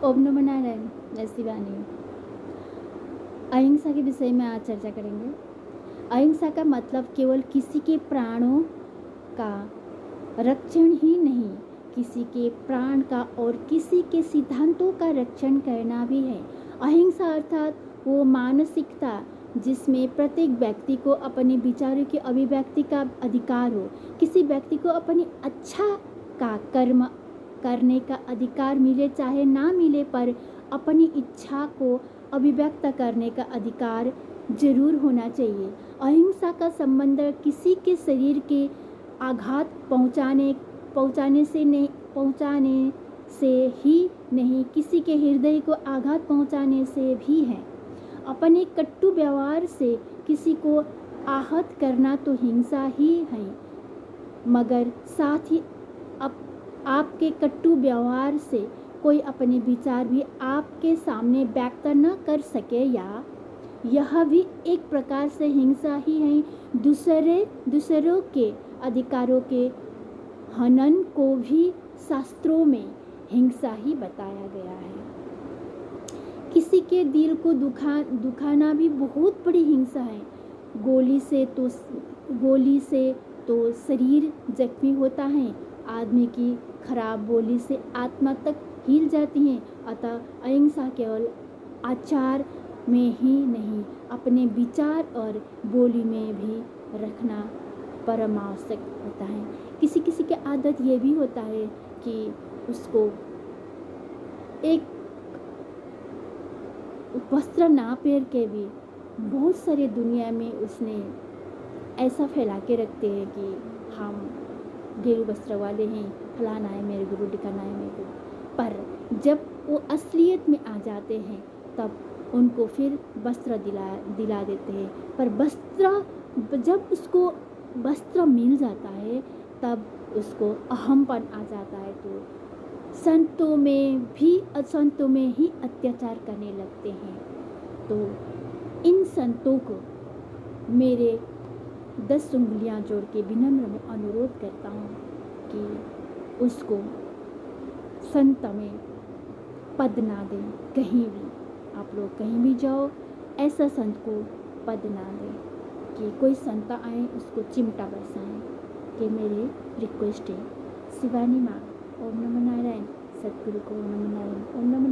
ओम नमः नारायण। मैं शिवानी हूँ। अहिंसा के विषय में आज चर्चा करेंगे। अहिंसा का मतलब केवल किसी के प्राणों का रक्षण ही नहीं, किसी के प्राण का और किसी के सिद्धांतों का रक्षण करना भी है। अहिंसा अर्थात वो मानसिकता जिसमें प्रत्येक व्यक्ति को अपने विचारों की अभिव्यक्ति का अधिकार हो, किसी व्यक्ति को अपनी अच्छा का कर्म करने का अधिकार मिले चाहे ना मिले, पर अपनी इच्छा को अभिव्यक्त करने का अधिकार जरूर होना चाहिए। अहिंसा का संबंध किसी के शरीर के आघात पहुंचाने से ही नहीं, किसी के हृदय को आघात पहुंचाने से भी है। अपने कटु व्यवहार से किसी को आहत करना तो हिंसा ही है, मगर साथ ही आपके कटु व्यवहार से कोई अपने विचार भी आपके सामने व्यक्त न कर सके, या यह भी एक प्रकार से हिंसा ही है। दूसरों के अधिकारों के हनन को भी शास्त्रों में हिंसा ही बताया गया है। किसी के दिल को दुखाना भी बहुत बड़ी हिंसा है। गोली से तो शरीर जख्मी होता है, आदमी की खराब बोली से आत्मा तक हिल जाती है। अतः अहिंसा केवल आचार में ही नहीं, अपने विचार और बोली में भी रखना परमावश्यक होता है। किसी किसी की आदत ये भी होता है कि उसको एक वस्त्र ना पहन के भी बहुत सारे दुनिया में उसने ऐसा फैला के रखते हैं कि हम गेरू वस्त्र वाले हैं, फलाना है मेरे गुरु, ठिकाना है मेरे गुरु। पर जब वो असलियत में आ जाते हैं तब उनको फिर वस्त्र दिला देते हैं। पर जब उसको वस्त्र मिल जाता है तब उसको अहमपन आ जाता है, तो संतों में ही अत्याचार करने लगते हैं। तो इन संतों को मेरे 10 उंगलियां जोड़ के विनम्र में अनुरोध करता हूँ कि उसको संत में पद ना दें। कहीं भी आप लोग कहीं भी जाओ, ऐसा संत को पद ना दें कि कोई संत आए उसको चिमटा बरसाएं। कि मेरी रिक्वेस्ट है। शिवानी माँ। ओम नमः नारायण। सतगुरु को ओम नमः नारायण। ओम नमः